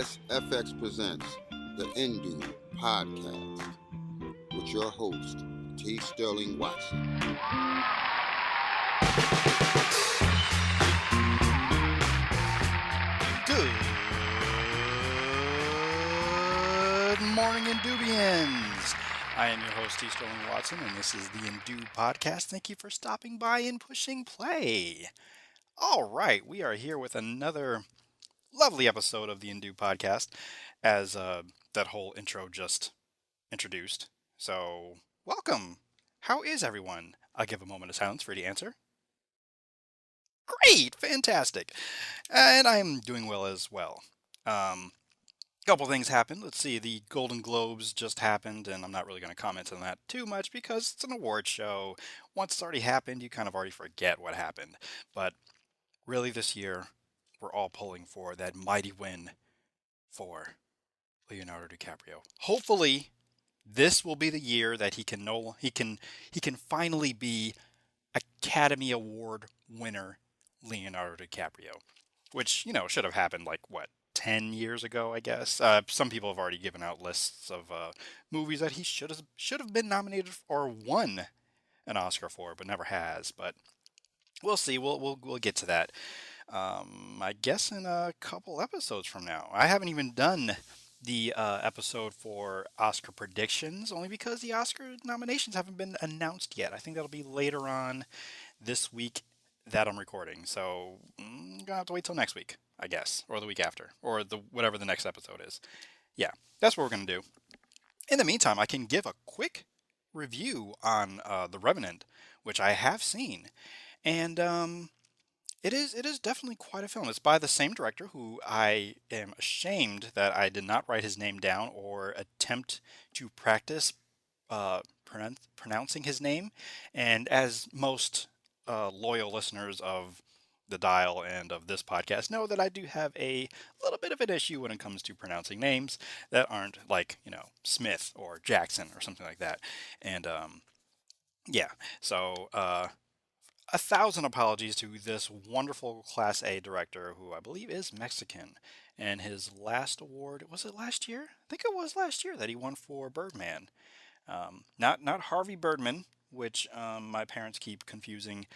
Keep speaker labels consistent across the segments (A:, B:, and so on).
A: SFX presents the indoob podcast with your host, T. Sterling Watson.
B: Good morning, Indoobians! I am your host, T. Sterling Watson, and this is the Indoob Podcast. Thank you for stopping by and pushing play. All right, we are here with another lovely episode of the Indoob Podcast, as that whole intro just introduced. So, welcome! How is everyone? I'll give a moment of silence for you to answer. Great! Fantastic! And I am doing well as well. Couple things happened. Let's see, the Golden Globes just happened, and I'm not really going to comment on that too much because it's an award show. Once it's already happened, you kind of already forget what happened. But really this year, we're all pulling for that mighty win for Leonardo DiCaprio. Hopefully, this will be the year that he can finally be Academy Award winner Leonardo DiCaprio, which, should have happened like 10 years ago, I guess. Some people have already given out lists of movies that he should have been nominated or won an Oscar for, but never has. But we'll see. We'll get to that. I guess in a couple episodes from now. I haven't even done the episode for Oscar predictions, only because the Oscar nominations haven't been announced yet. I think that'll be later on this week that I'm recording. So I'm gonna have to wait till next week, I guess, or the week after, or whatever the next episode is. Yeah, that's what we're gonna do. In the meantime, I can give a quick review on the Revenant, which I have seen, and it is definitely quite a film. It's by the same director who I am ashamed that I did not write his name down or attempt to practice pronouncing his name. And as most loyal listeners of the Dial and of this podcast know, that I do have a little bit of an issue when it comes to pronouncing names that aren't like, Smith or Jackson or something like that. And yeah, so 1,000 apologies to this wonderful Class A director who I believe is Mexican. And his last award, was it last year? I think it was last year that he won for Birdman. Not Harvey Birdman, which my parents keep confusing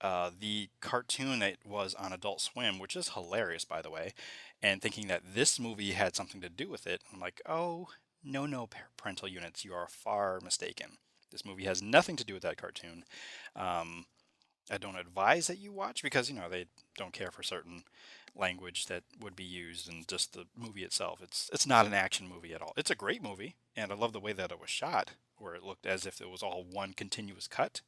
B: the cartoon that was on Adult Swim, which is hilarious, by the way, and thinking that this movie had something to do with it. I'm like, oh, no, parental units, you are far mistaken. This movie has nothing to do with that cartoon. I don't advise that you watch because, they don't care for certain language that would be used and just the movie itself. It's not an action movie at all. It's a great movie, and I love the way that it was shot, where it looked as if it was all one continuous cut.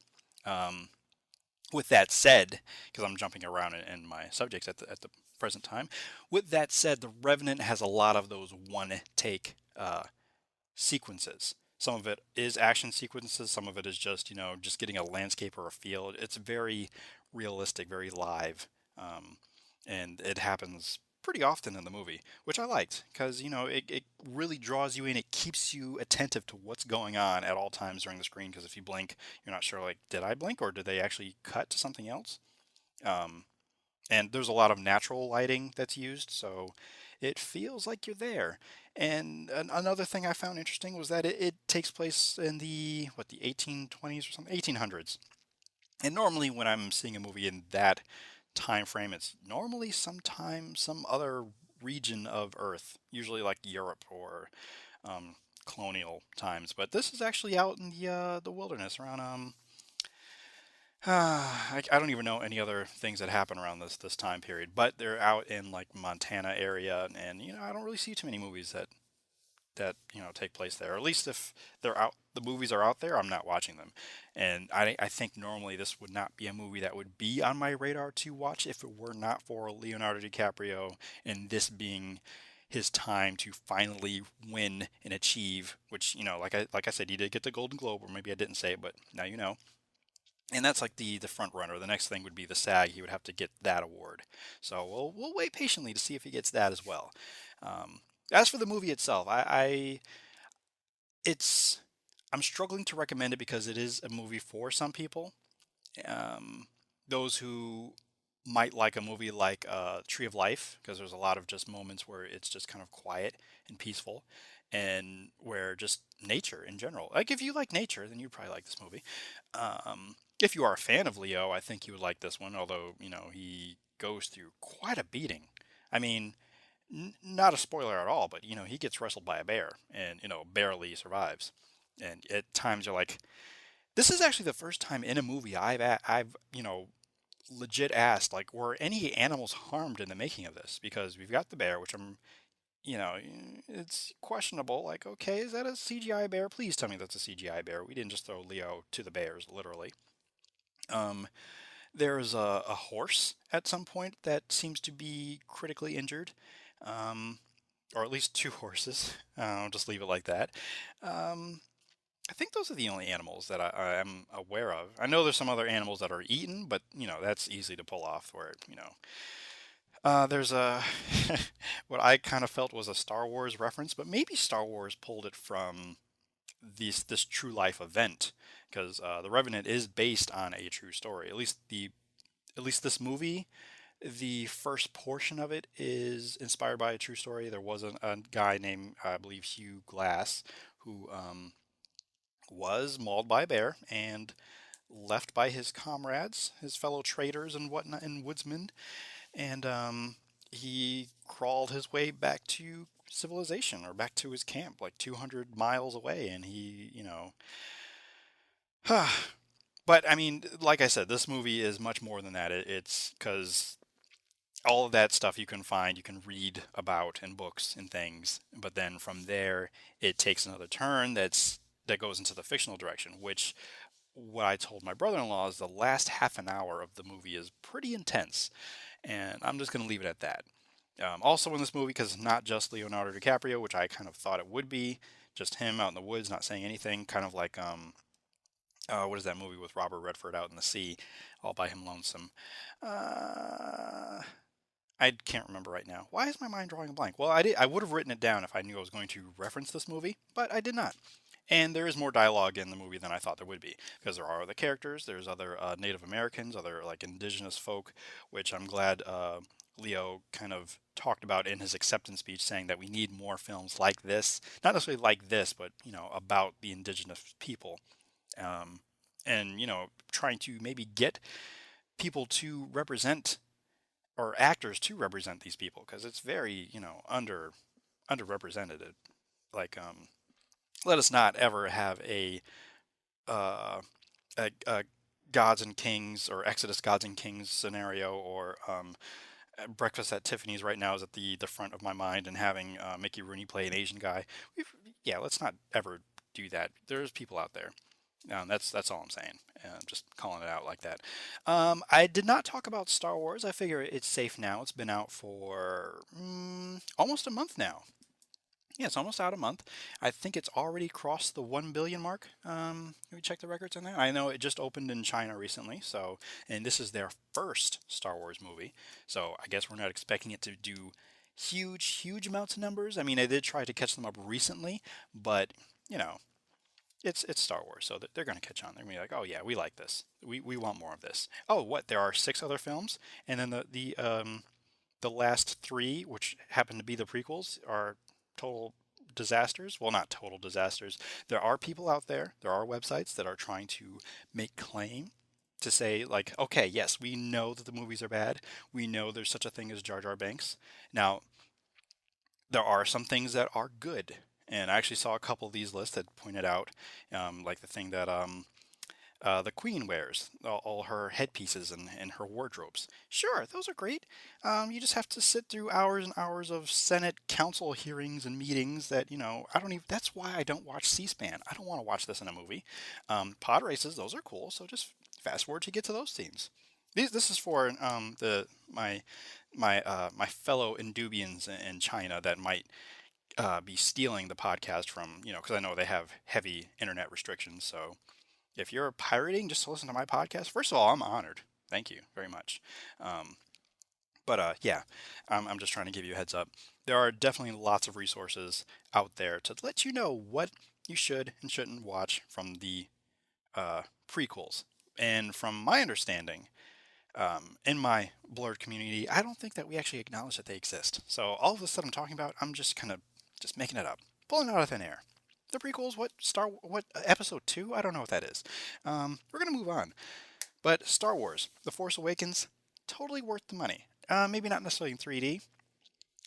B: With that said, because I'm jumping around in my subjects at the present time, with that said, The Revenant has a lot of those one-take sequences. Some of it is action sequences. Some of it is just, just getting a landscape or a field. It's very realistic, very live. And it happens pretty often in the movie, which I liked because, it really draws you in. It keeps you attentive to what's going on at all times during the screen. Because if you blink, you're not sure, like, did I blink or did they actually cut to something else? And there's a lot of natural lighting that's used, so it feels like you're there. And another thing I found interesting was that it takes place in the 1820s or something, 1800s. And normally when I'm seeing a movie in that time frame, it's normally sometime some other region of Earth, usually like Europe or colonial times. But this is actually out in the wilderness around I don't even know any other things that happen around this time period, but they're out in like Montana area, and I don't really see too many movies that take place there. Or at least if they're out, the movies are out there, I'm not watching them. And I think normally this would not be a movie that would be on my radar to watch if it were not for Leonardo DiCaprio and this being his time to finally win and achieve. Which like I said, he did get the Golden Globe, or maybe I didn't say it, but now you know. And that's like the front runner. The next thing would be the SAG. He would have to get that award. So we'll wait patiently to see if he gets that as well. As for the movie itself, it's I'm struggling to recommend it because it is a movie for some people. Those who might like a movie like Tree of Life, because there's a lot of just moments where it's just kind of quiet and peaceful, and where just nature in general. Like if you like nature, then you probably like this movie. If you are a fan of Leo, I think you would like this one. Although he goes through quite a beating. I mean, not a spoiler at all, but he gets wrestled by a bear, and barely survives. And at times you're like, this is actually the first time in a movie I've legit asked, like, were any animals harmed in the making of this? Because we've got the bear, which you know, it's questionable. Like, okay, is that a CGI bear? Please tell me that's a CGI bear. We didn't just throw Leo to the bears, literally. Um, there's a horse at some point that seems to be critically injured, um, or at least two horses. I'll just leave it like that. Um, I think those are the only animals that I am aware of. I know there's some other animals that are eaten, but that's easy to pull off. There's a what I kind of felt was a Star Wars reference, but maybe Star Wars pulled it from this true life event, because the Revenant is based on a true story. At least this movie, the first portion of it is inspired by a true story. There was a guy named, I believe, Hugh Glass, who was mauled by a bear and left by his comrades, his fellow traders and whatnot, and woodsmen, and he crawled his way back to civilization, or back to his camp, like 200 miles away, and but I mean, like I said, this movie is much more than that. It's because all of that stuff you can read about in books and things, but then from there it takes another turn that goes into the fictional direction, which what I told my brother-in-law is the last half an hour of the movie is pretty intense, and I'm just going to leave it at that. Also in this movie, because it's not just Leonardo DiCaprio, which I kind of thought it would be, just him out in the woods not saying anything, kind of like what is that movie with Robert Redford, Out in the Sea, all by him lonesome. Uh, I can't remember right now. Why is my mind drawing a blank? Well, I would have written it down if I knew I was going to reference this movie, but I did not. And there is more dialogue in the movie than I thought there would be, because there are other characters. There's other Native Americans, other like indigenous folk, which I'm glad Leo kind of talked about in his acceptance speech, saying that we need more films like this, not necessarily like this, but about the indigenous people, um, and trying to maybe get people to represent, or actors to represent these people, because it's very underrepresented. Like, let us not ever have uh, a gods and kings, or Exodus gods and kings scenario, or Breakfast at Tiffany's right now is at the front of my mind, and having Mickey Rooney play an Asian guy. Yeah, let's not ever do that. There's people out there. That's all I'm saying. I'm just calling it out like that. I did not talk about Star Wars. I figure it's safe now. It's been out for almost a month now. Yeah, it's almost out a month. I think it's already crossed the 1 billion mark. Can we check the records on that? I know it just opened in China recently, and this is their first Star Wars movie. So I guess we're not expecting it to do huge amounts of numbers. I mean, they did try to catch them up recently, but you know, it's Star Wars, so they're going to catch on. They're going to be like, oh yeah, we like this. We want more of this. Oh, what? There are six other films, and then the last three, which happen to be the prequels, are total disasters. Well, not total disasters. There are people out there, there are websites that are trying to make claim to say, like, okay, yes, we know that the movies are bad. We know there's such a thing as Jar Jar Banks. Now, there are some things that are good. And I actually saw a couple of these lists that pointed out, like the thing that the Queen wears, all her headpieces and her wardrobes. Sure, those are great. You just have to sit through hours and hours of Senate council hearings and meetings that, I don't even, that's why I don't watch C-SPAN. I don't want to watch this in a movie. Pod races, those are cool, so just fast forward to get to those scenes. This is for my fellow Indubians in China that might be stealing the podcast from, because I know they have heavy internet restrictions. So if you're pirating just to listen to my podcast, first of all, I'm honored. Thank you very much. But yeah, I'm just trying to give you a heads up. There are definitely lots of resources out there to let you know what you should and shouldn't watch from the prequels. And from my understanding, in my blurred community, I don't think that we actually acknowledge that they exist. So all of this that I'm talking about, I'm just kind of just making it up, pulling it out of thin air. The prequels, what episode two? I don't know what that is. We're gonna move on. But Star Wars: The Force Awakens, totally worth the money. Maybe not necessarily in 3D.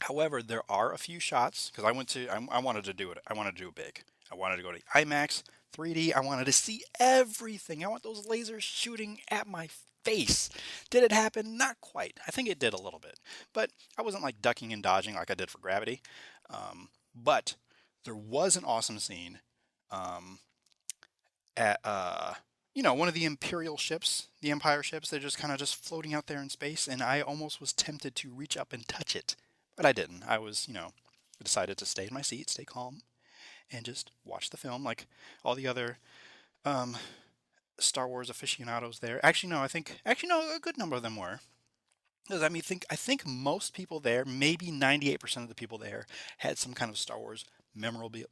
B: However, there are a few shots because I wanted to do it. I wanted to do it big. I wanted to go to IMAX, 3D. I wanted to see everything. I want those lasers shooting at my face. Did it happen? Not quite. I think it did a little bit, but I wasn't like ducking and dodging like I did for Gravity. But there was an awesome scene um, at one of the Imperial ships, the Empire ships. They're just kind of just floating out there in space, and I almost was tempted to reach up and touch it, but I didn't. I was, I decided to stay in my seat, stay calm, and just watch the film like all the other um, Star Wars aficionados there. Actually, no, actually no, a good number of them were. Because I think most people there, maybe 98% of the people there, had some kind of Star Wars memorabilia.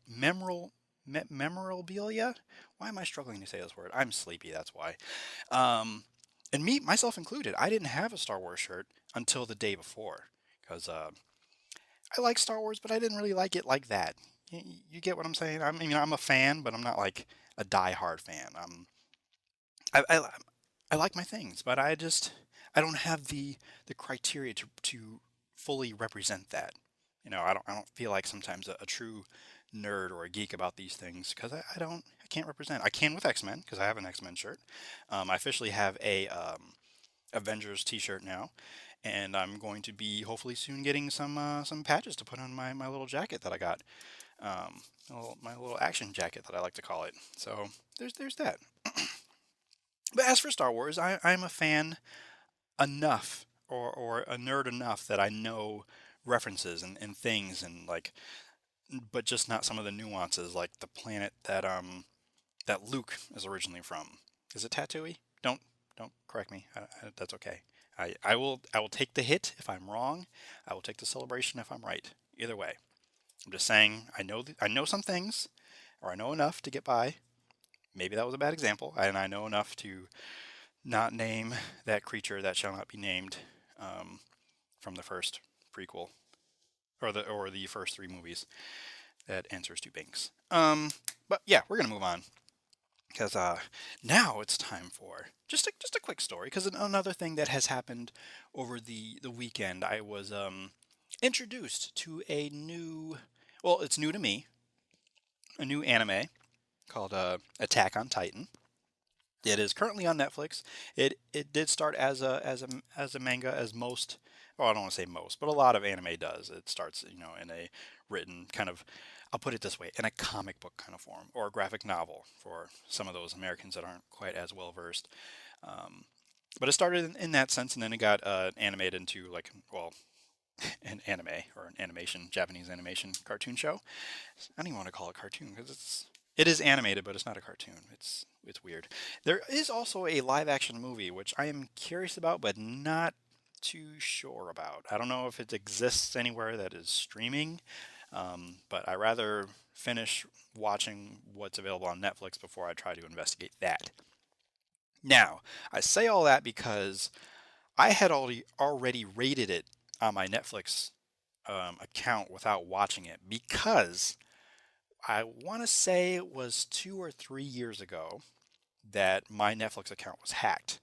B: Why am I struggling to say this word? I'm sleepy. That's why. Um, and myself included, I didn't have a Star Wars shirt until the day before because I like Star Wars, but I didn't really like it like that. You get what I'm saying? I mean, I'm a fan, but I'm not like a die-hard fan. I, I I like my things, but I don't have the criteria to fully represent that. I don't feel like sometimes a true nerd or a geek about these things because I can't represent. I can with X-Men because I have an X-Men shirt. I officially have a Avengers T-shirt now, and I'm going to be hopefully soon getting some patches to put on my little jacket that I got. My little action jacket that I like to call it. So there's that. But as for Star Wars, I'm a fan enough or a nerd enough that I know references and things and like, but just not some of the nuances like the planet that Luke is originally from. Is it Tatooine? Don't correct me. That's okay. I will take the hit if I'm wrong. I will take the celebration if I'm right. Either way, I'm just saying I know some things, or I know enough to get by. Maybe that was a bad example, and I know enough to not name that creature that shall not be named um, from the first prequel or the first three movies that answers to Binks. But yeah, we're gonna move on because now it's time for just a quick story. Because another thing that has happened over the weekend, I was introduced to a new, well, it's new to me, a new anime called Attack on Titan. It is currently on Netflix. It did start as a manga, as most, well, I don't want to say most, but a lot of anime does. It starts, in a written kind of, I'll put it this way, in a comic book kind of form or a graphic novel for some of those Americans that aren't quite as well versed. Um, but it started in that sense, and then it got animated into like, well, an anime or an animation, Japanese animation cartoon show. I don't even want to call it cartoon because it is animated, but it's not a cartoon. It's weird. There is also a live action movie which I am curious about, but not too sure about. I don't know if it exists anywhere that is streaming, but I rather finish watching what's available on Netflix before I try to investigate that. Now, I say all that because I had already rated it on my Netflix account without watching it because I want to say it was 2 or 3 years ago that my Netflix account was hacked.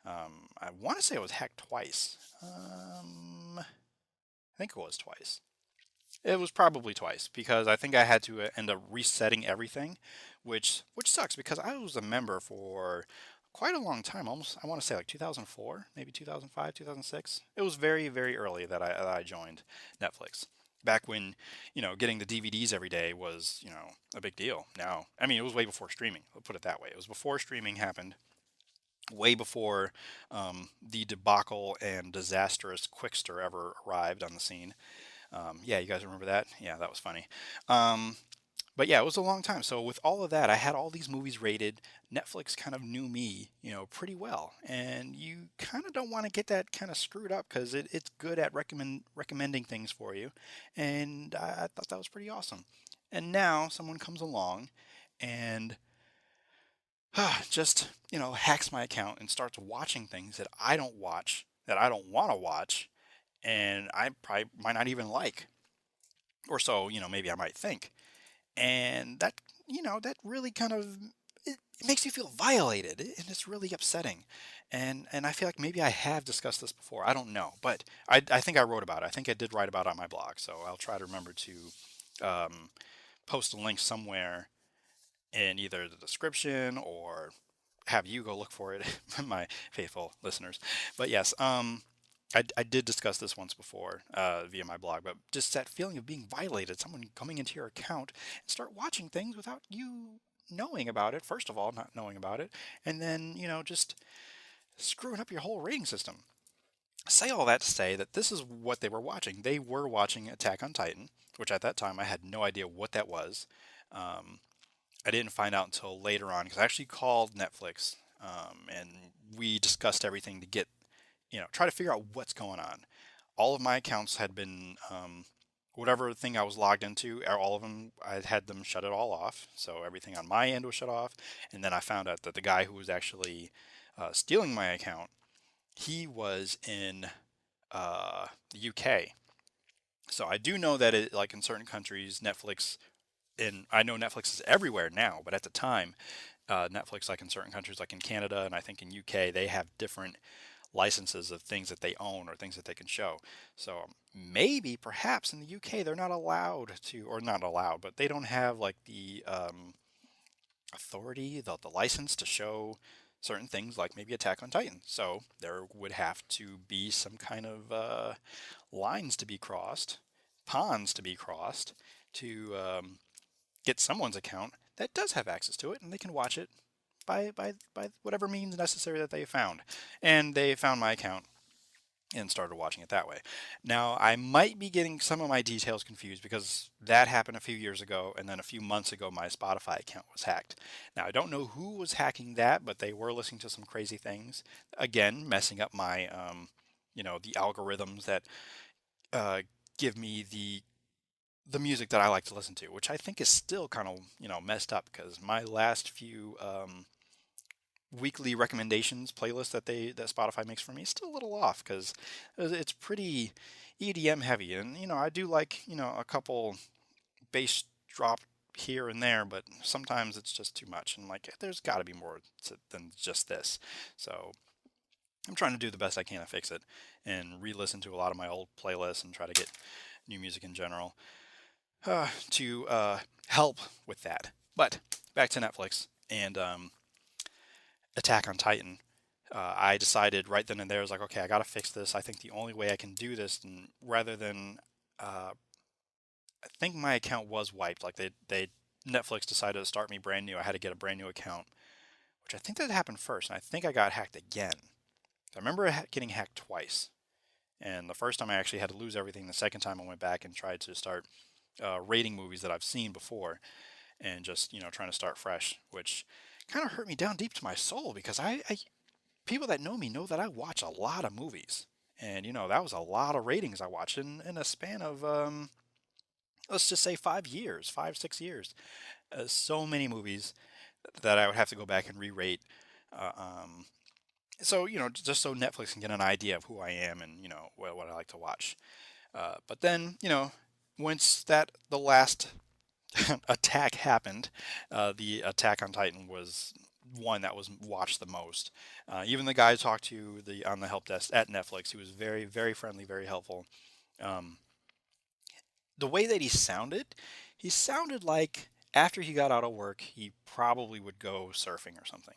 B: I want to say it was hacked twice. I think it was twice. It was probably twice because I think I had to end up resetting everything, which sucks because I was a member for quite a long time. Almost, I want to say like 2004, maybe 2005, 2006. It was very very early that I joined Netflix. Back when getting the DVDs every day was a big deal. Now, I mean, it was way before streaming. I'll put it that way. It was before streaming happened. Way before the debacle and disastrous Quickster ever arrived on the scene. Yeah, you guys remember that? Yeah, that was funny. Um, but yeah, it was a long time. So with all of that, I had all these movies rated. Netflix kind of knew me, pretty well. And you kind of don't want to get that kind of screwed up because it's good at recommending things for you. And I thought that was pretty awesome. And now someone comes along and just, hacks my account and starts watching things that I don't watch, that I don't want to watch, and I probably might not even like, or so, maybe I might think. And that really kind of it makes you feel violated, and it's really upsetting. And I feel like maybe I have discussed this before. I don't know, but I think I wrote about it. I think I did write about it on my blog, so I'll try to remember to um, post a link somewhere in either the description or have you go look for it, my faithful listeners. But yes, I did discuss this once before via my blog, but just that feeling of being violated, someone coming into your account and start watching things without you knowing about it, first of all, not knowing about it, and then, just screwing up your whole rating system. I say all that to say that this is what they were watching. They were watching Attack on Titan, which at that time I had no idea what that was. Um, I didn't find out until later on because I actually called Netflix and we discussed everything to get, try to figure out what's going on. All of my accounts had been, whatever thing I was logged into, all of them, I had them shut it all off. So everything on my end was shut off. And then I found out that the guy who was actually stealing my account, he was in the UK. So I do know that it, like in certain countries, Netflix, and I know Netflix is everywhere now, but at the time, Netflix, like in certain countries, like in Canada and I think in UK, they have different licenses of things that they own or things that they can show. So maybe, perhaps in the UK, they're not allowed to, or not allowed, but they don't have like the authority, the license to show certain things like maybe Attack on Titan. So there would have to be some kind of lines to be crossed, ponds to be crossed to get someone's account that does have access to it and they can watch it by whatever means necessary that they found. And they found my account and started watching it that way. Now, I might be getting some of my details confused because that happened a few years ago, and then a few months ago, my Spotify account was hacked. Now, I don't know who was hacking that, but they were listening to some crazy things. Again, messing up my, the algorithms that uh, give me the music that I like to listen to, which I think is still kind of messed up because my last few weekly recommendations playlist that Spotify makes for me is still a little off because it's pretty EDM heavy, and I do like a couple bass drop here and there, but sometimes it's just too much, and like there's got to be more than just this. So I'm trying to do the best I can to fix it and re-listen to a lot of my old playlists and try to get new music in general to help with that. But back to Netflix and Attack on Titan. I decided right then and there, I was like, okay, I got to fix this. I think the only way I can do this, and rather than, I think my account was wiped. Like they Netflix decided to start me brand new. I had to get a brand new account, which I think that happened first, and I think I got hacked again. I remember getting hacked twice, and the first time I actually had to lose everything. The second time I went back and tried to start rating movies that I've seen before, and just trying to start fresh, which kind of hurt me down deep to my soul because I people that know me know that I watch a lot of movies, and that was a lot of ratings I watched in a span of let's just say 5 years, 5 6 years. So many movies that I would have to go back and re-rate. Uh, um, so just so Netflix can get an idea of who I am and what I like to watch. But then once the last attack happened, the Attack on Titan was one that was watched the most. Even the guy I talked to on the help desk at Netflix, he was very, very friendly, very helpful. Um, the way that he sounded like after he got out of work, he probably would go surfing or something.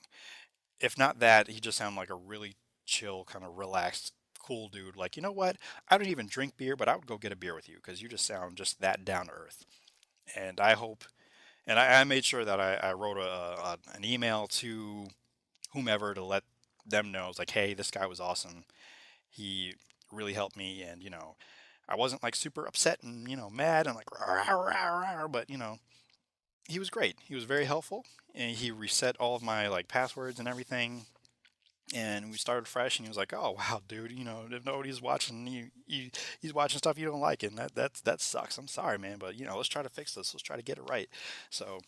B: If not that, he just sounded like a really chill, kind of relaxed, cool dude. Like, you know what? I don't even drink beer, but I would go get a beer with you because you just sound just that down to earth. And I hope, and I made sure that I wrote an email to whomever to let them know. It's like, hey, this guy was awesome. He really helped me, and I wasn't like super upset and mad and like rah, rah, rah, but he was great. He was very helpful, and he reset all of my like passwords and everything. And we started fresh, and he was like, "Oh wow, dude, if nobody's watching, he's watching stuff you don't like, and that sucks. I'm sorry, man, but let's try to fix this. Let's try to get it right." So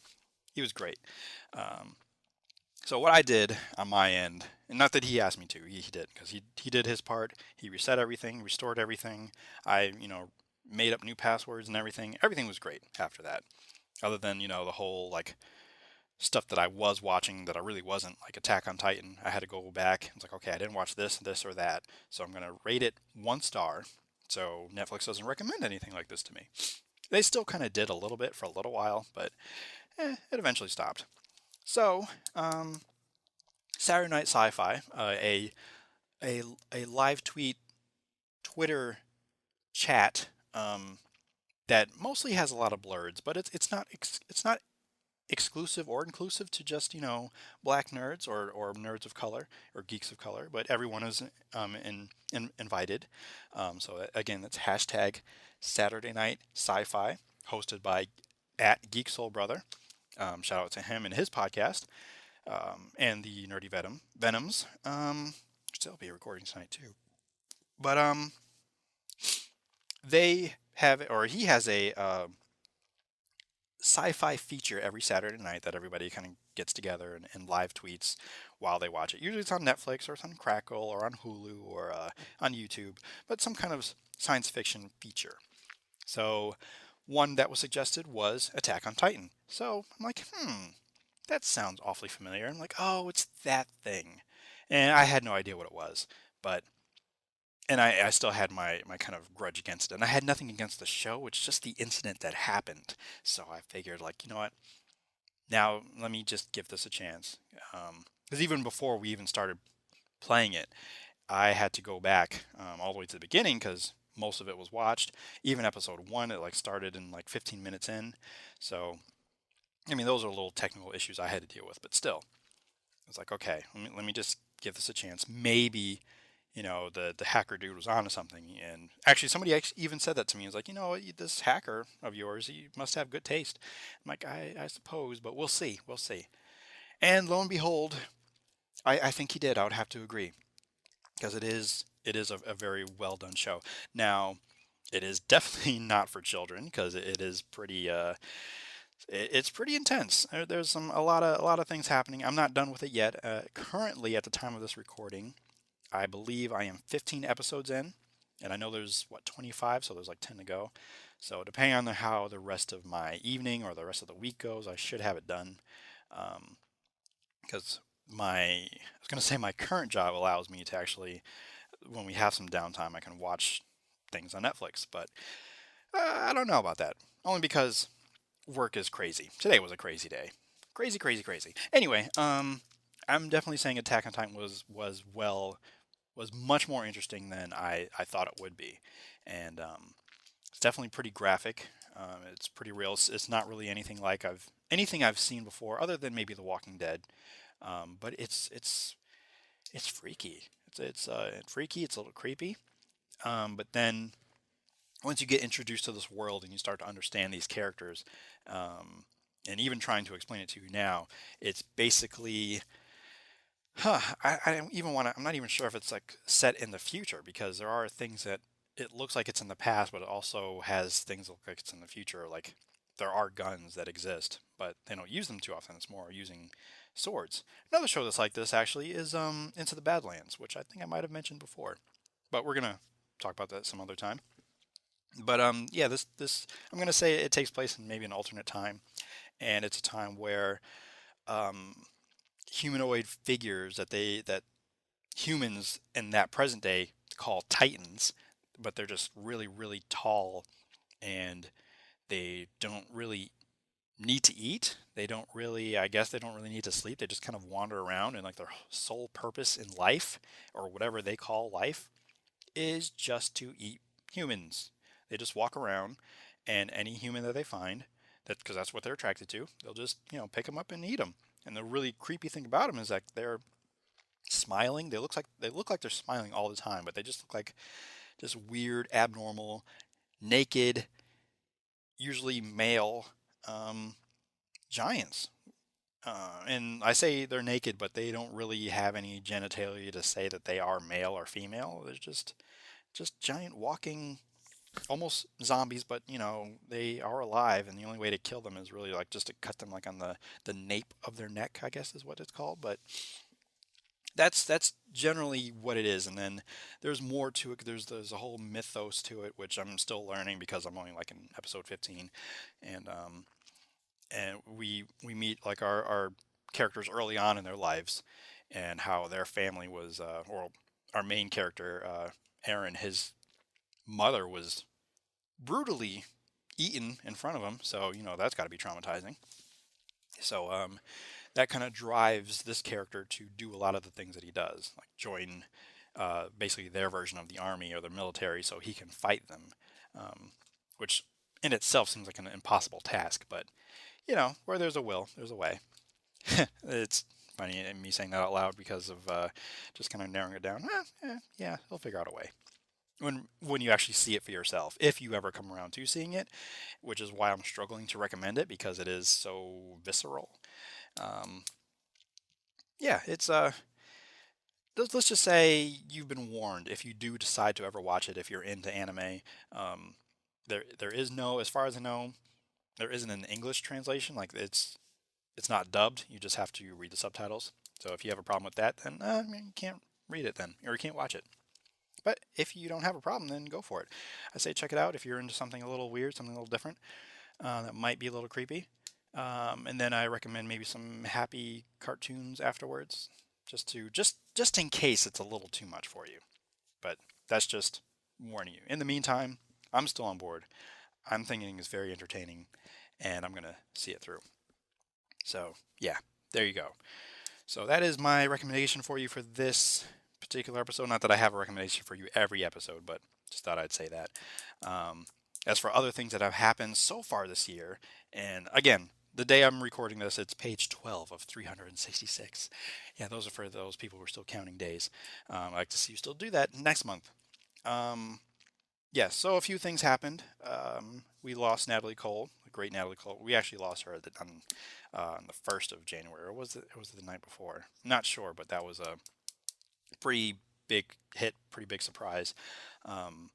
B: he was great. Um, So what I did on my end, and not that he asked me to, he did, because he did his part. He reset everything, restored everything. I, made up new passwords and everything. Everything was great after that. Other than, the whole like stuff that I was watching that I really wasn't, like Attack on Titan. I had to go back. It's like, okay, I didn't watch this, or that. So I'm going to rate it 1 star. So Netflix doesn't recommend anything like this to me. They still kind of did a little bit for a little while, but it eventually stopped. So, Saturday Night Sci-Fi, a a live tweet Twitter chat that mostly has a lot of blurs, but it's not exclusive or inclusive to just black nerds or nerds of color or geeks of color, but everyone is invited. So again, that's hashtag Saturday Night Sci-Fi, hosted by at Geek Soul Brother. Shout out to him and his podcast, and the Nerdy Venoms. Still be recording tonight too, but they have, or he has a sci-fi feature every Saturday night that everybody kind of gets together and live tweets while they watch it. Usually it's on Netflix or it's on Crackle or on Hulu or on YouTube, but some kind of science fiction feature. So one that was suggested was Attack on Titan. So I'm like, that sounds awfully familiar. I'm like, oh, it's that thing. And I had no idea what it was, but and I still had my kind of grudge against it. And I had nothing against the show. It's just the incident that happened. So I figured, like, you know what? Now let me just give this a chance. Because even before we even started playing it, I had to go back all the way to the beginning because most of it was watched. Even episode one, it like started in like 15 minutes in. So I mean, those are little technical issues I had to deal with, but still, it's like, okay, let me just give this a chance. Maybe the hacker dude was onto something. And actually, somebody even said that to me. It's like, this hacker of yours, he must have good taste. I'm like, I suppose, but we'll see. We'll see. And lo and behold, I think he did. I would have to agree because it is a very well done show. Now, it is definitely not for children because it is pretty. It's pretty intense. There's a lot of things happening. I'm not done with it yet. Currently, at the time of this recording, I believe I am 15 episodes in, and I know there's 25, so there's like 10 to go. So depending on how the rest of my evening or the rest of the week goes, I should have it done. Because I was gonna say my current job allows me to actually, when we have some downtime, I can watch things on Netflix. But I don't know about that. Only because work is crazy. Today was a crazy day. Crazy, crazy, crazy. Anyway, I'm definitely saying Attack on Titan was much more interesting than I thought it would be. And it's definitely pretty graphic. It's pretty real. It's not really anything I've seen before, other than maybe The Walking Dead. But it's freaky. It's freaky. It's a little creepy. But then once you get introduced to this world and you start to understand these characters, and even trying to explain it to you now, it's basically I don't even want to. I'm not even sure if it's like set in the future because there are things that it looks like it's in the past, but it also has things that look like it's in the future. Like there are guns that exist, but they don't use them too often. It's more using swords. Another show that's like this actually is Into the Badlands, which I think I might have mentioned before, but we're gonna talk about that some other time. But yeah, this I'm gonna say it takes place in maybe an alternate time, and it's a time where um, humanoid figures that humans in that present day call titans, but they're just really, really tall and they don't really need to eat. They don't really, I guess, they don't really need to sleep. They just kind of wander around, and like their sole purpose in life, or whatever they call life, is just to eat humans. They just walk around, and any human that they find, because that's what they're attracted to, they'll just pick them up and eat them. And the really creepy thing about them is that they're smiling. They look like they're smiling all the time, but they just look like just weird, abnormal, naked, usually male um, giants. And I say they're naked, but they don't really have any genitalia to say that they are male or female. They're just giant walking. almost zombies, but they are alive, and the only way to kill them is really like just to cut them like on the nape of their neck, I guess is what it's called. But that's generally what it is, and then there's more to it. There's a whole mythos to it, which I'm still learning because I'm only like in episode 15, and we meet like our characters early on in their lives, and how their family was, or our main character, Aaron, his mother was brutally eaten in front of him. So that's got to be traumatizing. So that kind of drives this character to do a lot of the things that he does, like join basically their version of the army or the military so he can fight them, which in itself seems like an impossible task. But where there's a will, there's a way. It's funny me saying that out loud because of just kind of narrowing it down. Yeah, he'll figure out a way. When you actually see it for yourself, if you ever come around to seeing it, which is why I'm struggling to recommend it because it is so visceral. Um, yeah, it's let's just say you've been warned if you do decide to ever watch it if you're into anime. Um, there is no, as far as I know, there isn't an English translation. Like it's not dubbed. You just have to read the subtitles. So if you have a problem with that, then I mean, you can't read it then, or you can't watch it. But if you don't have a problem, then go for it. I say check it out if you're into something a little weird, something a little different, that might be a little creepy. And then I recommend maybe some happy cartoons afterwards, just in case it's a little too much for you. But that's just warning you. In the meantime, I'm still on board. I'm thinking it's very entertaining, and I'm gonna see it through. So yeah, there you go. So that is my recommendation for you for this particular episode. Not that I have a recommendation for you every episode, but just thought I'd say that. Um, as for other things that have happened so far this year, and again, the day I'm recording this, it's page 12 of 366. Yeah, those are for those people who are still counting days. I'd like to see you still do that next month. Um, yes, so a few things happened. We lost Natalie Cole, the great Natalie Cole. We actually lost her on the 1st of January, or was it the night before? Not sure, but that was a pretty big hit, pretty big surprise. Um,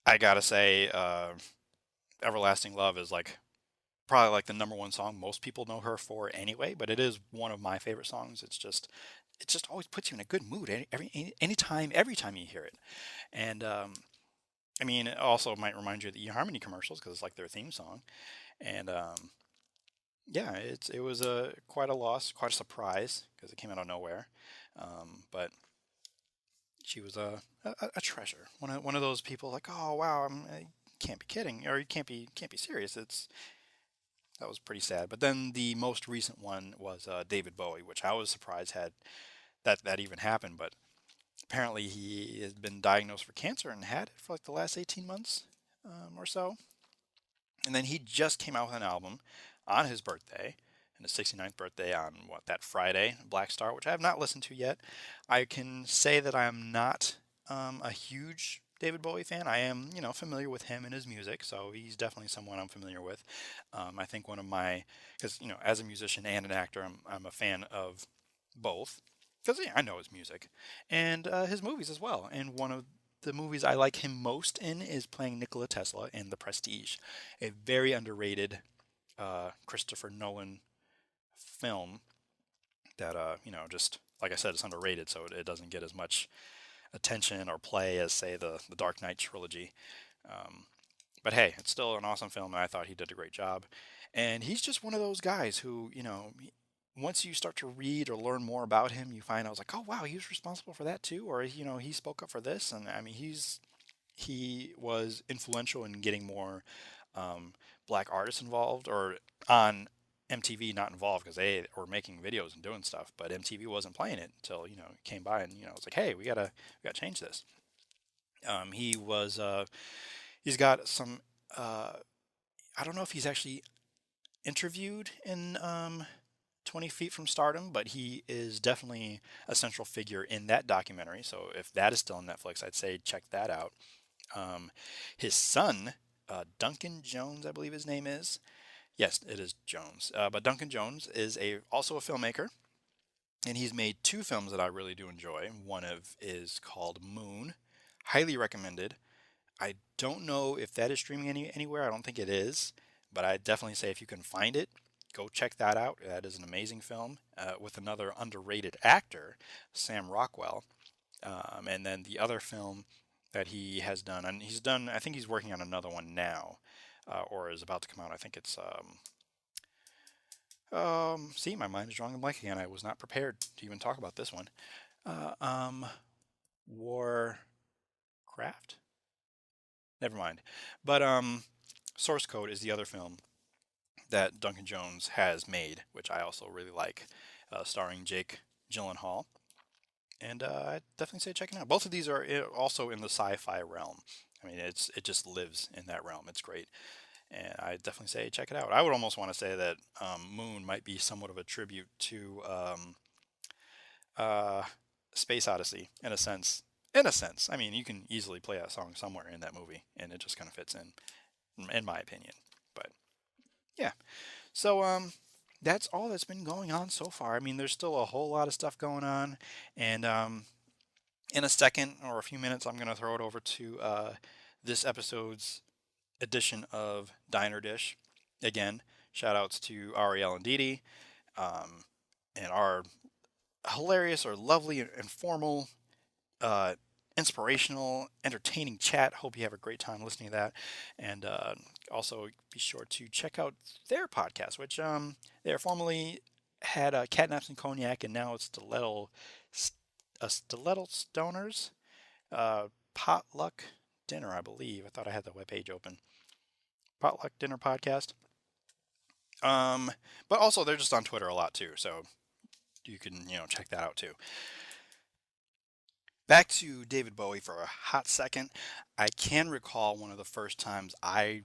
B: I gotta say, "Everlasting Love" is like probably like the number one song most people know her for anyway, but it is one of my favorite songs. It just always puts you in a good mood anytime, every time you hear it. And I mean, it also might remind you of the eHarmony commercials because it's like their theme song. And yeah, it was a quite a loss, quite a surprise because it came out of nowhere. But she was a treasure, one of those people like, oh wow, I can't be kidding, or you can't be serious. That was pretty sad. But then the most recent one was David Bowie, which I was surprised had that even happened. But apparently he has been diagnosed for cancer and had it for like the last 18 months or so. And then he just came out with an album on his birthday, and his 69th birthday on what, that Friday, Black Star, which I have not listened to yet. I can say that I am not a huge David Bowie fan. I am, familiar with him and his music, so he's definitely someone I'm familiar with. I think one of my, because as a musician and an actor, I'm a fan of both, because I know his music and his movies as well. And one of the movies I like him most in is playing Nikola Tesla in The Prestige, a very underrated Christopher Nolan film that just like I said, it's underrated, so it doesn't get as much attention or play as say the Dark Knight trilogy. Um, but hey, it's still an awesome film, and I thought he did a great job. And he's just one of those guys who once you start to read or learn more about him, you find out it's like, oh wow, he was responsible for that too, or he spoke up for this, and I mean he was influential in getting more um, black artists involved, or on MTV not involved because they were making videos and doing stuff, but MTV wasn't playing it until it came by, and it's like, hey, we gotta change this. He was he's got some I don't know if he's actually interviewed in 20 Feet from Stardom, but he is definitely a central figure in that documentary. So if that is still on Netflix, I'd say check that out. Um, his son, Duncan Jones, I believe his name is. Yes, it is Jones. But Duncan Jones is also a filmmaker, and he's made two films that I really do enjoy. One of is called Moon. highly recommended. I don't know if that is streaming anywhere. I don't think it is, but I definitely say if you can find it, go check that out. That is an amazing film with another underrated actor, Sam Rockwell. And then the other film that he has done, and he's done, I think he's working on another one now, or is about to come out. I think it's, see, my mind is drawing a blank again. I was not prepared to even talk about this one. Uh, um, Warcraft? Never mind. But Source Code is the other film that Duncan Jones has made, which I also really like, starring Jake Gyllenhaal. And I definitely say check it out. Both of these are also in the sci-fi realm. I mean, it just lives in that realm. It's great, and I definitely say check it out. I would almost want to say that Moon might be somewhat of a tribute to uh, Space Odyssey in a sense. In a sense, I mean, you can easily play that song somewhere in that movie, and it just kind of fits in my opinion. But yeah, so that's all that's been going on so far. I mean, there's still a whole lot of stuff going on, and in a second or a few minutes, I'm gonna throw it over to this episode's edition of Diner Dish. Again, shout outs to Ariel and Didi, um, and our hilarious or lovely and informal, uh, inspirational, entertaining chat. Hope you have a great time listening to that. And also be sure to check out their podcast, which they formerly had Catnaps and Cognac, and now it's Stiletto Stoners Potluck Dinner, I believe. I thought I had the webpage open. Potluck Dinner Podcast. But also they're just on Twitter a lot too, so you can check that out too. Back to David Bowie for a hot second. I can recall one of the first times I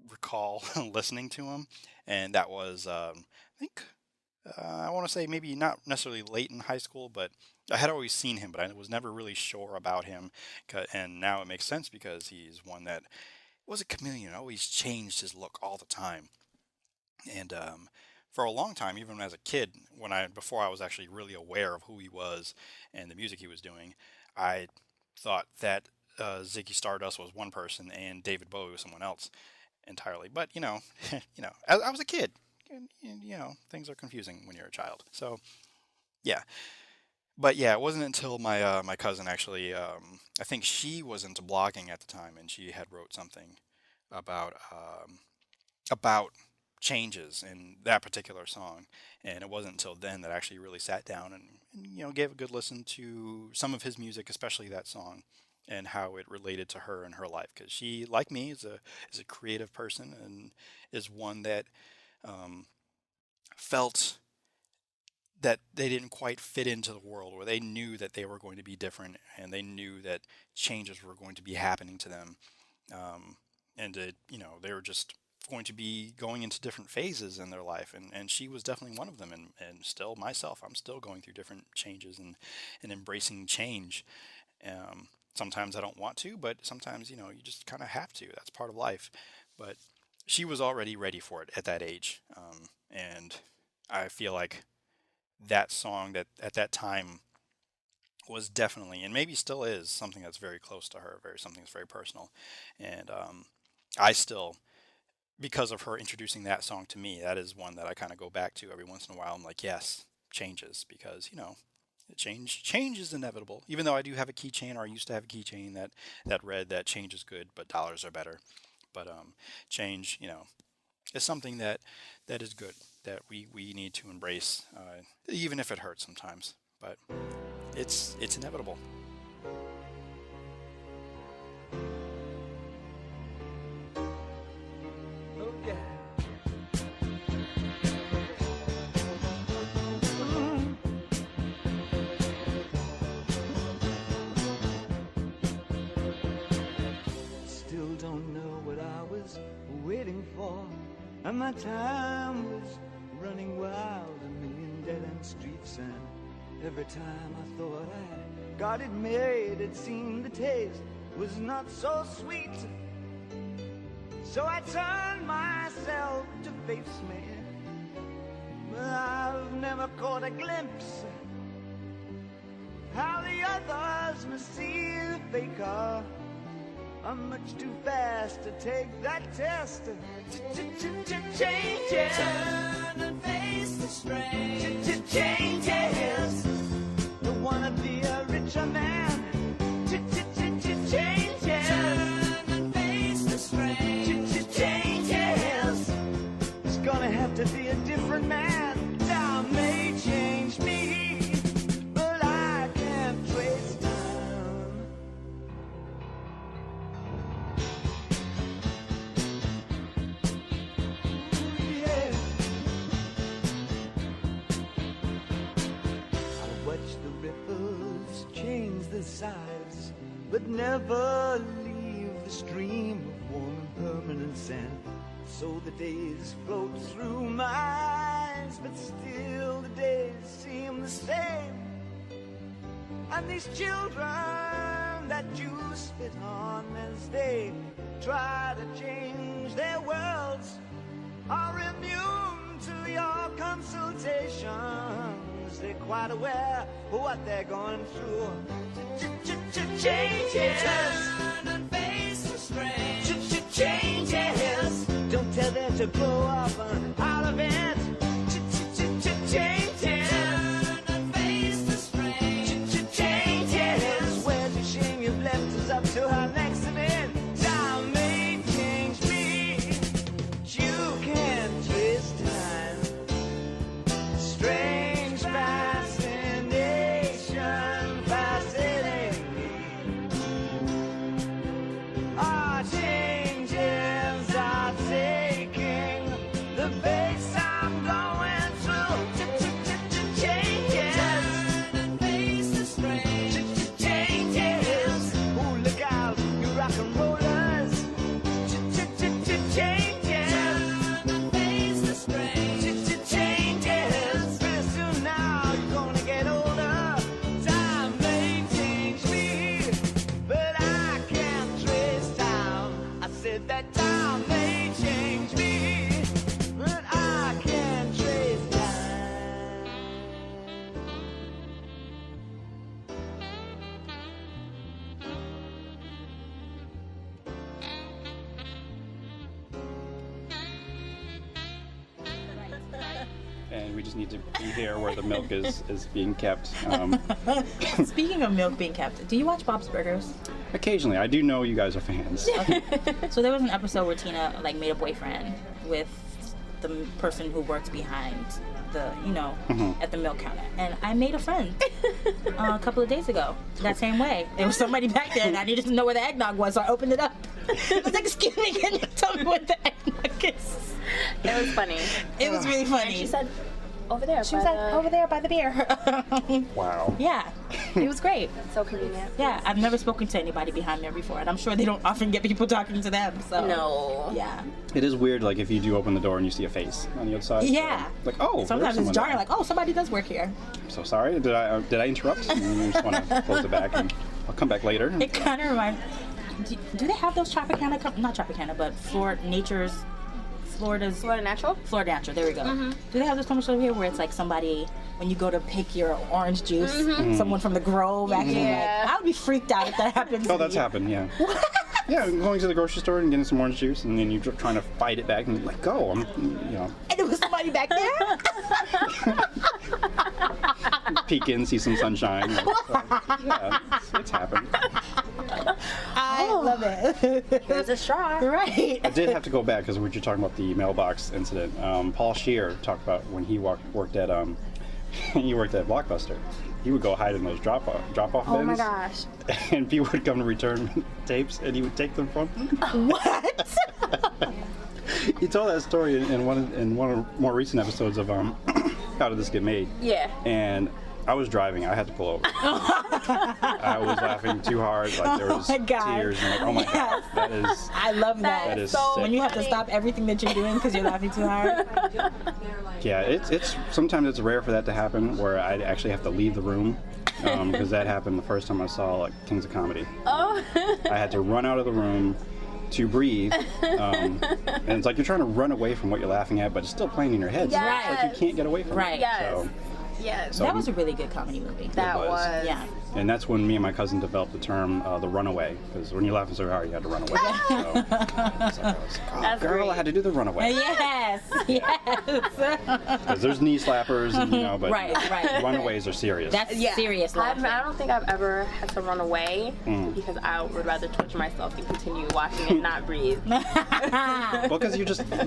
B: recall listening to him, and that was I think I want to say maybe not necessarily late in high school, but I had always seen him, but I was never really sure about him. And now it makes sense because he's one that was a chameleon, always changed his look all the time. And for a long time, even as a kid, before I was actually really aware of who he was and the music he was doing, I thought that Ziggy Stardust was one person and David Bowie was someone else entirely. But I was a kid, and things are confusing when you're a child. So yeah, but yeah, it wasn't until my cousin actually, I think she was into blogging at the time, and she had wrote something about about changes in that particular song, and it wasn't until then that I actually really sat down and gave a good listen to some of his music, especially that song, and how it related to her and her life, because she, like me, is a creative person and is one that felt that they didn't quite fit into the world, or they knew that they were going to be different, and they knew that changes were going to be happening to them, and they were just going to be going into different phases in their life, and she was definitely one of them, and still myself, I'm still going through different changes and embracing change. Sometimes I don't want to, but sometimes you just kind of have to. That's part of life. But she was already ready for it at that age, and I feel like that song that at that time was definitely, and maybe still is, something that's very close to her, something that's very personal. And I still, because of her introducing that song to me, that is one that I kind of go back to every once in a while. I'm like, yes, changes, because change is inevitable. Even though I do have a keychain, or I used to have a keychain that read that change is good, but dollars are better. But change, is something that is good, that we need to embrace, even if it hurts sometimes. But it's inevitable.
C: Oh yeah. Still don't know what I was waiting for, and my time was running wild, a million dead-end streets, and every time I thought I got it made, it seemed the taste was not so sweet. So I turned myself to face me, but I've never caught a glimpse how the others must see the fake car. I'm much too fast to take that test. Changes. Turn and face the strain. Changes. Don't wanna be a richer man. Changes. Turn and face the strain. Changes. It's gonna have to be a different man. Time may change me, but I can't trace time. Yeah. I watch the ripples change the size, but never leave the stream of warm and permanent sand. So the days float through my eyes, but still the days seem the same. And these children that you spit on as they try to change their worlds are immune to your consultations. They're quite aware of what they're going through. Changes. Turn and face the strain. Changes. Don't tell them to grow up out of it. Changes. Turn and face the strain. Changes. Where's the shame you've left us up to our next event? Time may change me. You can't trace time. Strange fascination fascinating me. Our changes are taking the pace I'm going through. Changes. Turn and face the strain. Changes. Ooh, look out, you rock and rollers. Changes. Turn and face the strain. Changes. Pretty soon now you're gonna get older. Time may change me, but I can't trace time. I said that time may change me, but I can't trace time.
B: And we just need to be here where the milk is being kept.
D: Speaking of milk being kept, do you watch Bob's Burgers?
B: Occasionally, I do know you guys are fans.
D: Okay. So there was an episode where Tina made a boyfriend with the person who works behind the, at the milk counter. And I made a friend a couple of days ago that same way. There was somebody back there and I needed to know where the eggnog was, so I opened it up. I was like, excuse me, can you tell me what the eggnog is?
E: It was funny.
D: It was really funny.
E: And she said, over there.
D: She was like, over there by the beer.
B: Wow.
D: Yeah, it was great.
E: So convenient.
D: Yeah, I've never spoken to anybody behind there before, and I'm sure they don't often get people talking to them. So
E: No.
D: yeah.
B: It is weird, if you do open the door and you see a face on the other side.
D: Yeah.
B: Oh,
D: sometimes
B: there's
D: it's
B: someone
D: jarring.
B: there.
D: Oh, somebody does work here.
B: I'm so sorry. Did I interrupt? And you just want to close it back, and I'll come back later.
D: It kind of reminds. Do they have those Tropicana? Not Tropicana, but Florida Natural. There we go.
E: Mm-hmm.
D: Do they have this commercial here where it's somebody when you go to pick your orange juice, someone from the Grove actually?
E: Yeah.
D: I would be freaked out if that happens.
B: Oh, that's happened. Yeah. Yeah, going to the grocery store and getting some orange juice, and then you're trying to fight it back and let go.
D: And there was somebody back there.
B: Peek in, see some sunshine. Yeah, it's happened.
D: I love it.
E: There's a straw.
D: Right.
B: I did have to go back because we were talking about the mailbox incident. Paul Scheer talked about when he worked at Blockbuster. He would go hide in those drop-off bins.
E: Oh my gosh.
B: And people would come to return tapes, and he would take them from them.
D: What?
B: He told that story in one of more recent episodes of How Did This Get Made?
E: Yeah.
B: And I was driving. I had to pull over. I was laughing too hard. There was tears. And oh my God, that is.
D: I love that.
B: That is
E: so
B: sick.
D: When you have to stop everything that you're doing because you're laughing too hard.
B: Yeah, it's sometimes it's rare for that to happen where I actually have to leave the room because that happened the first time I saw Kings of Comedy.
E: Oh.
B: I had to run out of the room to breathe, and it's you're trying to run away from what you're laughing at, but it's still playing in your head.
E: Yes.
B: So you can't get away from
D: Right.
B: it.
E: Yes.
B: So
E: Yes.
B: So-
D: That was a really good comedy movie.
E: That
B: was.
E: was.
D: Yeah.
B: And that's when me and my cousin developed the term the runaway, because when you're laughing so hard, you had to run away. So, it's like,
E: That's
B: girl,
E: great.
B: I had to do the runaway.
D: Yes. Yes.
B: Because there's knee slappers, and, but
D: Right.
B: runaways are serious.
D: That's serious
E: I
D: laughing.
E: don't think I've ever had to run away because I would rather torture myself and continue watching and not breathe.
B: well, because you're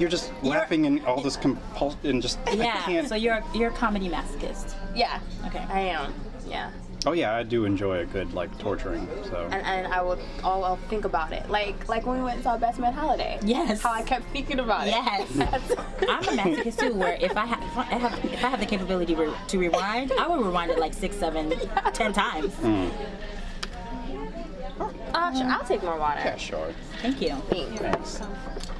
B: just laughing and all this compulsion and just I
D: Yeah.
B: can't.
D: So you're a comedy masochist.
E: Yeah.
D: Okay.
E: I am. Yeah.
B: Oh yeah, I do enjoy a good torturing. So.
E: And I'll think about it. Like when we went and saw Best Man Holiday.
D: Yes.
E: How I kept thinking about it.
D: Yes. I'm a masochist too, where if I have the capability to rewind, I would rewind it like 6, 7, 10 times.
E: Sure, I'll take more water.
B: Yeah, sure.
D: Thank you.
B: Thanks.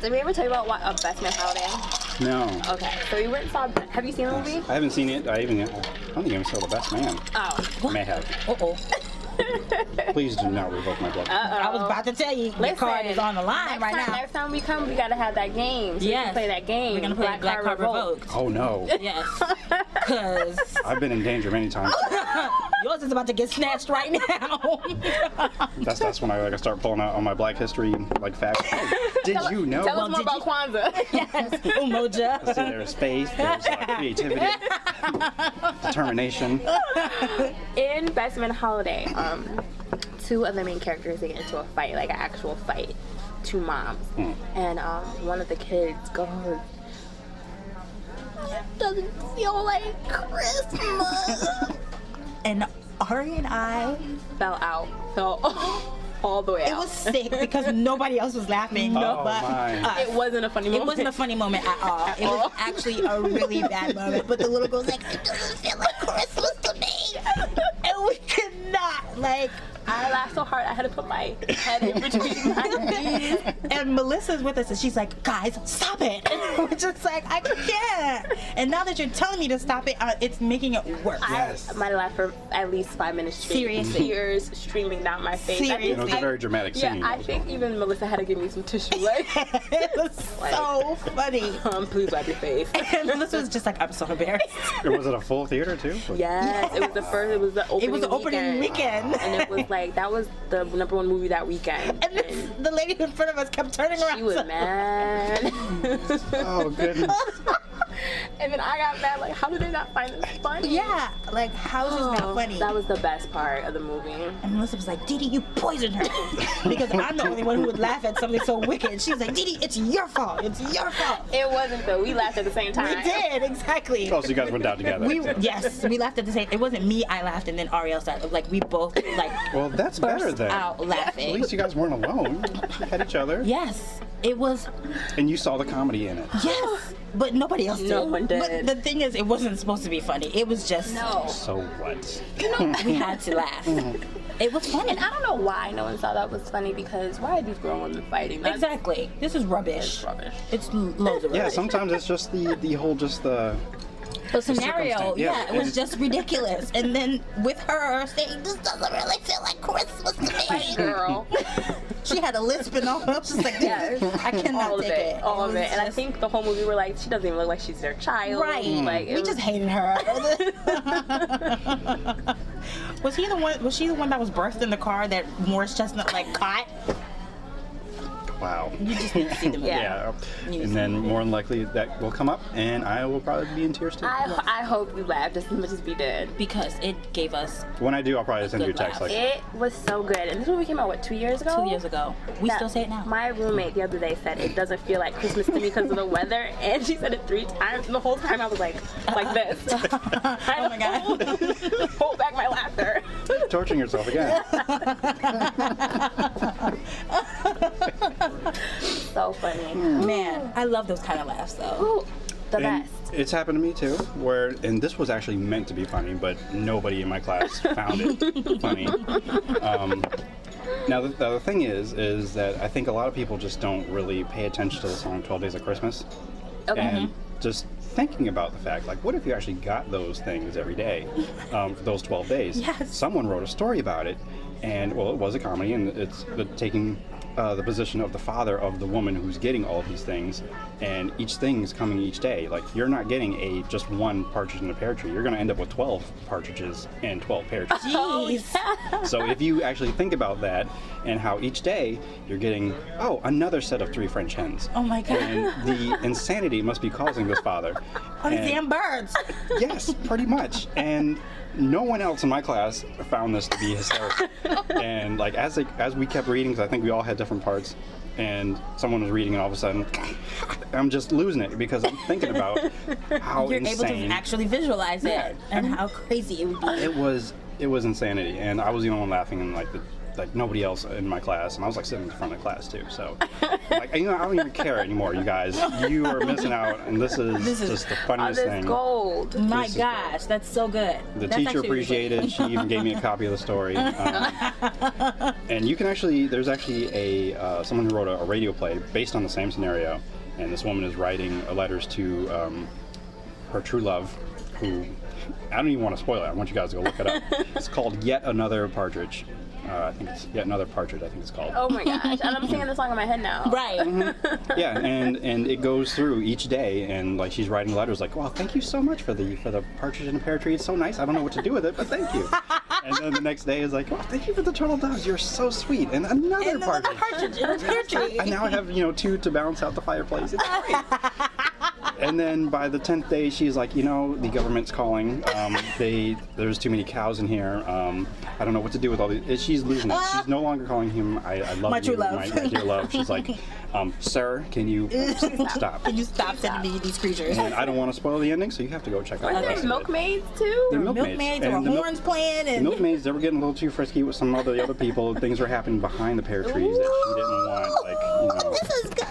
E: Did we ever tell you about Best Man Holiday?
B: No.
E: Okay, so we went and saw. Have you seen the movie?
B: I haven't seen it. I don't think I even saw The Best Man.
E: Oh.
B: I may have.
D: Uh-oh.
B: Please do not revoke my blood.
D: I was about to tell you, your card is on the line right now.
E: Next time we come, we gotta have that game. So we
D: Yes.
E: can play that game.
D: We're going to play Black Card Revoked.
B: Oh no.
D: Yes. Because
B: I've been in danger many times.
D: yours is about to get snatched right now.
B: That's when I start pulling out all my Black history facts. Oh, did you know?
E: Tell us more about Kwanzaa.
D: Yes. Umoja.
B: So there's faith, there's creativity, determination.
E: In Best Man Holiday, two of the main characters, they get into a fight, like an actual fight. Two moms. And one of the kids goes, "It doesn't feel like Christmas."
D: And Ari and I,
E: fell all the way out.
D: it was sick because nobody else was laughing.
B: Oh,
D: but
B: my.
D: us.
E: It wasn't a funny moment.
D: It wasn't a funny moment at all. It was actually a really bad moment. But the little girl's like, it doesn't feel like Christmas to me. And we could not,
E: I laughed so hard I had to put my head in between my knees.
D: and Melissa's with us and she's like, guys, stop it. And we're just like, I can't. And now that you're telling me to stop it, it's making it worse.
B: Yes.
E: I might have laughed for at least 5 minutes straight.
D: Seriously.
E: Tears streaming down my face.
D: Seriously.
B: It was a very dramatic scene.
E: Yeah, I think even Melissa had to give me some tissue.
D: It was so funny.
E: Please wipe your face.
D: And Melissa was just like, I'm so embarrassed.
B: Was it a full theater too?
E: Yes, it was the first. It was the opening.
D: It was the opening weekend.
E: and it was that was the #1 movie that weekend.
D: And the lady in front of us kept turning around.
E: She was mad.
B: Oh goodness.
E: And then I got mad. Like, how did they not find this funny?
D: Yeah, how is this not funny?
E: That was the best part of the movie.
D: And Melissa was like, Didi, you poisoned her. Because I'm the only one who would laugh at something so wicked. She was like, Didi, it's your fault. It's your fault.
E: It wasn't though. We laughed at the same time.
D: We did, exactly.
B: Oh, so you guys went down together.
D: Yes, we laughed at the same. It wasn't me, I laughed, and then Ariel started. We both
B: Well, that's better
D: burst
B: then.
D: out
B: At
D: laughing.
B: least you guys weren't alone. You had each other.
D: Yes, it was.
B: And you saw the comedy in it.
D: Yes, but nobody else did.
E: No one did.
D: But the thing is, it wasn't supposed to be funny. It was just.
E: No.
B: So what?
D: We had to laugh. It was funny.
E: And I don't know why no one thought that was funny because why are these grown women fighting? That's
D: Exactly. This is rubbish.
E: It's rubbish.
D: It's loads of rubbish.
B: Yeah, sometimes it's just the whole
D: The scenario,
B: circumstance,
D: yeah,
B: yeah.
D: it was just ridiculous. And then with her saying, this doesn't really feel like Christmas to me.
E: girl.
D: She had a lisp and all. I was just like,
E: Yes.
D: I cannot
E: all of
D: take it.
E: All of
D: was
E: it. And I
D: just-
E: think the whole movie we're like, she doesn't even look like she's their child.
D: Right.
E: Like,
D: We just hated her. Was she the one that was birthed in the car that Morris Chestnut caught?
B: wow.
D: You just need to see the movie.
E: Yeah.
B: And then more than likely that will come up, and I will probably be in tears too.
E: I hope you laughed just as much as we did.
D: Because it gave us
B: When I do, I'll probably send you a
D: good
B: text
D: laugh.
E: It was so good. And this movie came out, 2 years ago?
D: 2 years ago. We still say it now.
E: My roommate the other day said it doesn't feel like Christmas to me because of the weather, and she said it 3 times, and the whole time I was like this.
D: Oh my God.
E: Hold back my laughter.
B: Torturing yourself again.
E: So funny.
D: Man, I love those kind of laughs though.
E: Ooh, the
B: And
E: best.
B: it's happened to me too, and this was actually meant to be funny, but nobody in my class found it funny. Now the other thing is that I think a lot of people just don't really pay attention to the song 12 Days of Christmas.
E: Okay.
B: And just thinking about the fact, what if you actually got those things every day for those 12 days?
D: Yes.
B: Someone wrote a story about it, and, well, it was a comedy, and it's taking
F: the position of the father of the woman who's getting all these things, and each thing is coming each day. Like, you're not getting just one partridge in a pear tree. You're going to end up with 12 partridges and 12 pear trees.
D: Jeez.
F: So if you actually think about that, and how each day you're getting, another set of 3 French hens.
D: Oh my God.
F: And the insanity must be causing this father.
D: All these damn birds.
F: Yes, pretty much. And no one else in my class found this to be hysterical. And like as we kept reading, because I think we all had different parts, and someone was reading, and all of a sudden, I'm just losing it because I'm thinking about how
D: You're
F: insane.
D: able to actually visualize it and how crazy it would be.
F: It was insanity, and I was the only one laughing, and like nobody else in my class, and I was like sitting in the front of the class too. So, like, I don't even care anymore, you guys. You are missing out, and this is just the funniest thing.
E: Gold.
D: My
F: This is
D: gosh, that's so good.
F: The
D: That's
F: teacher
D: actually
F: appreciated it. She even gave me a copy of the story. And you can there's actually someone who wrote a radio play based on the same scenario, and this woman is writing letters to her true love, who, I don't even want to spoil it. I want you guys to go look it up. It's called Yet Another Partridge. I think it's Yet Another Partridge, I think it's called.
E: Oh my gosh, and I'm singing the song in my head now.
D: Right.
F: Yeah, and it goes through each day, and like she's writing letters like, "Well, thank you so much for the partridge in a pear tree. It's so nice. I don't know what to do with it, but thank you." And then the next day is like, "Oh, thank you for the turtle doves. You're so sweet." And another partridge
D: in a pear tree.
F: And now I have 2 to balance out the fireplace. It's great. And then by the 10th day, she's like, the government's calling. There's too many cows in here. I don't know what to do with all these. She's losing it. She's no longer calling him, I love
D: My
F: you,
D: true love.
F: my dear love. She's like, sir, can you stop?
D: Can you stop sending me these creatures?
F: And I don't want to spoil the ending, so you have to go check out the
E: Are there
F: rest of it.
E: milkmaids too?
F: They're
D: Milkmaids, there
F: And
D: were
F: the
D: horns playing,
F: The
D: and
F: milkmaids, they were getting a little too frisky with some of the other people. Things were happening behind the pear trees that she didn't want. Like,
D: this is good.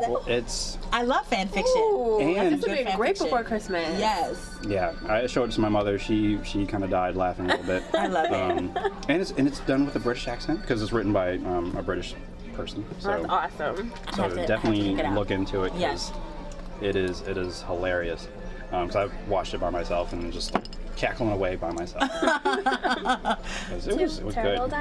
F: people, it's...
D: I love fan fiction.
E: Ooh,
F: And-
E: this would be
D: Fan
E: great
D: fiction.
E: before Christmas.
D: Yes,
F: Yeah, I showed it to my mother. She kind of died laughing a little bit.
D: I love it.
F: And it's done with a British accent because it's written by a British person. So,
E: That's awesome.
F: so
D: have to
F: definitely
D: check it out.
F: look into it. 'Cause
D: Yes.
F: it is hilarious. Because I've watched it by myself and just cackling away by myself. 'Cause it was good.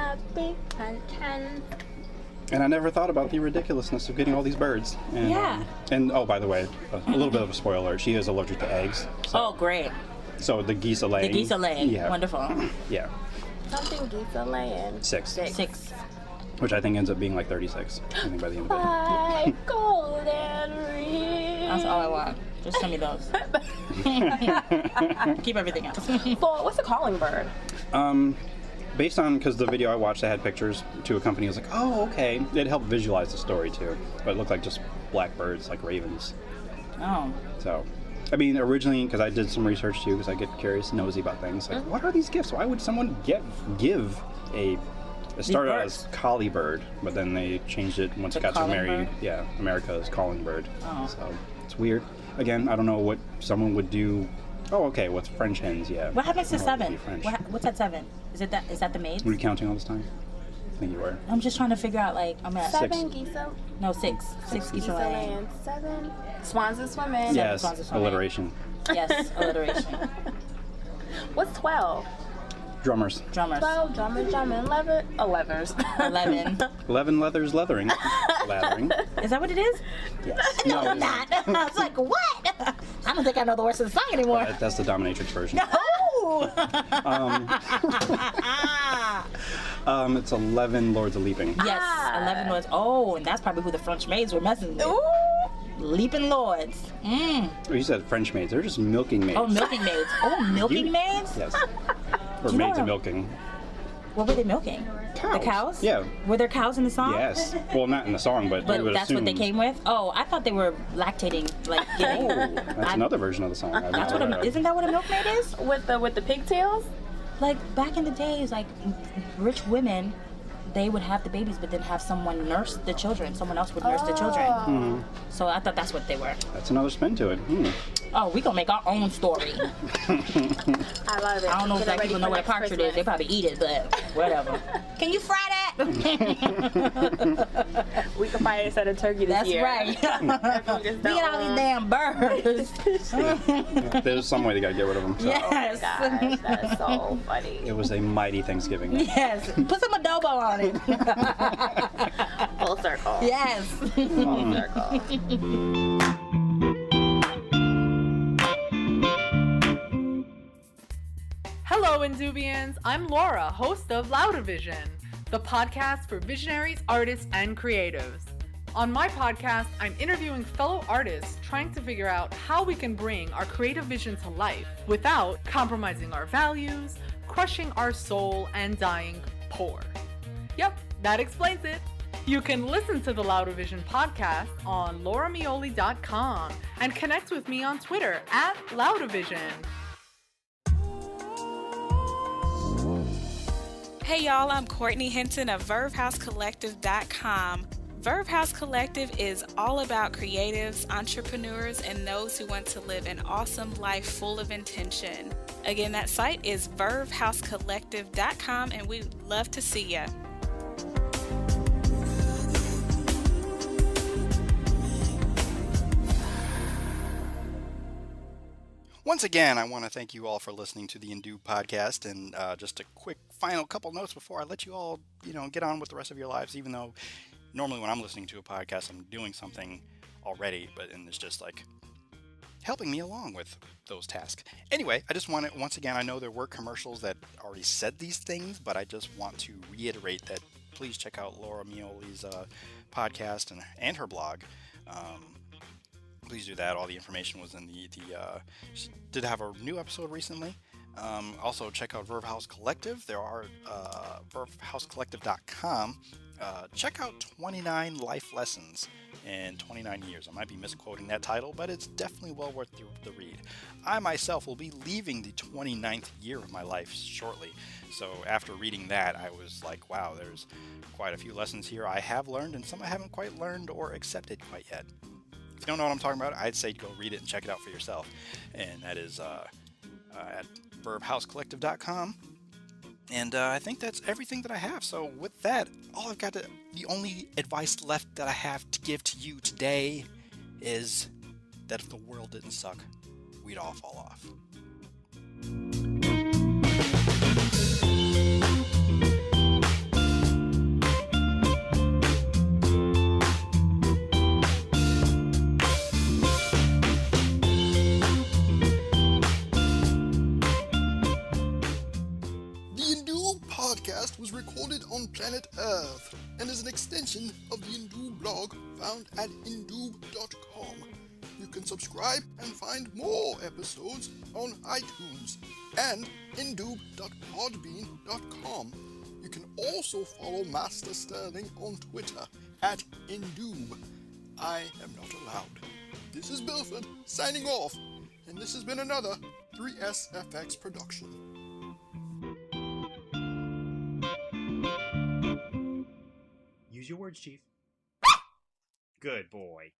F: And I never thought about the ridiculousness of getting all these birds. And,
D: Yeah.
F: And oh, by the way, a little bit of a spoiler. She is allergic to eggs. So,
D: Oh, great.
F: so the geese are
D: The
F: laying.
D: geese are laying.
F: Yeah.
D: Wonderful.
F: Yeah.
E: Something geese are laying.
F: 6.
D: 6.
F: Which I think ends up being like 36. I think by the end of it.
E: By golden ring.
D: That's all I want. Just send me those. Keep everything else.
E: Well, what's a calling bird?
F: Based on, because the video I watched, I had pictures to a company. I was like, oh, okay. It helped visualize the story too. But it looked like just black birds, like ravens.
D: Oh.
F: So, I mean, originally, because I did some research too, because I get curious, nosy about things. Like, what are these gifts? Why would someone give a... It started out as collie bird, but then they changed it once
D: To
F: it got to
D: calling bird?
F: Yeah, America's calling bird.
D: Oh.
F: So, it's weird. Again, I don't know what someone would do. Oh, okay, what's French hens? Yeah.
D: What happens to
F: I don't know
D: 7?
F: what would be French.
D: What's at 7? Is that the maids?
F: Were you counting all this time? I think you were.
D: I'm just trying to figure out, like, I'm at
E: 7 geese are
D: no 6. 6 geese are laying.
E: laying. 7 swans are swimming.
F: Yes,
D: swans are swimming.
F: alliteration.
D: Yes, alliteration.
E: What's 12?
F: Drummers.
D: Drummers.
E: 12 drummers, 11.
D: 11.
F: 11 leathers leathering. Lathering.
D: Is that what it is?
F: Yes.
D: No,
F: it
D: I'm
F: is.
D: not. I was like, what? I don't think I know the words of the song anymore.
F: That's the dominatrix version.
D: Oh!
F: It's 11 Lords of Leaping.
D: Yes, 11 lords. Oh, and that's probably who the French maids were messing with.
E: Ooh.
D: Leaping lords.
F: Oh, you said French maids. They're just milking maids.
D: Oh, milking maids. Oh, milking
F: You-
D: maids?
F: Yes. Or
D: you know
F: maids of
D: what-
F: milking.
D: What were they milking?
F: Cows.
D: The cows?
F: Yeah.
D: Were there cows in the song?
F: Yes. Well, not in the song, but
D: But
F: you would
D: that's what they
F: assume-
D: came with? Oh, I thought they were lactating, like giving.
F: Oh, that's another version of the song. I've
D: That's
F: never
D: what
F: heard of.
D: isn't that what a milkmaid is?
E: With the pigtails?
D: Like back in the days, like rich women, they would have the babies, but then have someone nurse the children. Someone else would nurse the children. So I thought that's what they were.
F: That's another spin to it.
D: Oh, we gonna make our own story.
E: I love it.
D: I don't know if
E: Get
D: black
E: ready
D: people
E: for
D: know what a
E: next
D: partridge is.
E: Christmas.
D: They probably eat it, but whatever. Can you fry that?
E: We can find a set of turkey this
D: That's
E: year.
D: right.
E: Everyone just
D: We get all these damn birds.
F: There's some way they got to get rid of them. So.
D: Yes.
E: Gosh, that's so funny.
F: It was a mighty Thanksgiving.
D: Yes. Put some adobo on it.
E: Full
F: Aw.
D: Yes.
E: Jerk off.
G: Hello, Indubians. I'm Laura, host of Loudavision, the podcast for visionaries, artists, and creatives. On my podcast, I'm interviewing fellow artists trying to figure out how we can bring our creative vision to life without compromising our values, crushing our soul, and dying poor. Yep, that explains it. You can listen to the Loudavision podcast on lauramioli.com and connect with me on Twitter at Loudavision.
H: Hey y'all, I'm Courtney Hinton of VerveHouseCollective.com. Verve House Collective is all about creatives, entrepreneurs, and those who want to live an awesome life full of intention. Again, that site is VerveHouseCollective.com, and we'd love to see ya.
B: Once again, I want to thank you all for listening to the Indoob podcast, and just a quick final couple notes before I let you all, get on with the rest of your lives, even though normally when I'm listening to a podcast, I'm doing something already, and it's just like helping me along with those tasks. Anyway, I just want to, once again, I know there were commercials that already said these things, but I just want to reiterate that please check out Laura Mioli's podcast and her blog. Please do that. All the information was in the she did have a new episode recently. Also, check out Verve House Collective. There are VerveHouseCollective.com. Check out 29 Life Lessons in 29 Years. I might be misquoting that title, but it's definitely well worth the read. I myself will be leaving the 29th year of my life shortly. So after reading that, I was like, wow, there's quite a few lessons here I have learned and some I haven't quite learned or accepted quite yet. If you don't know what I'm talking about, I'd say go read it and check it out for yourself. And that is at VerveHouseCollective.com. And I think that's everything that I have. So with that, the only advice left that I have to give to you today is that if the world didn't suck, we'd all fall off.
A: Was recorded on planet Earth and is an extension of the Indoob blog found at indoob.com. You can subscribe and find more episodes on iTunes and indoob.podbean.com. You can also follow Master Sterling on Twitter at indoob. I am not allowed. This is Bilford signing off, and this has been another 3SFX production.
I: Use your words, Chief. Good boy.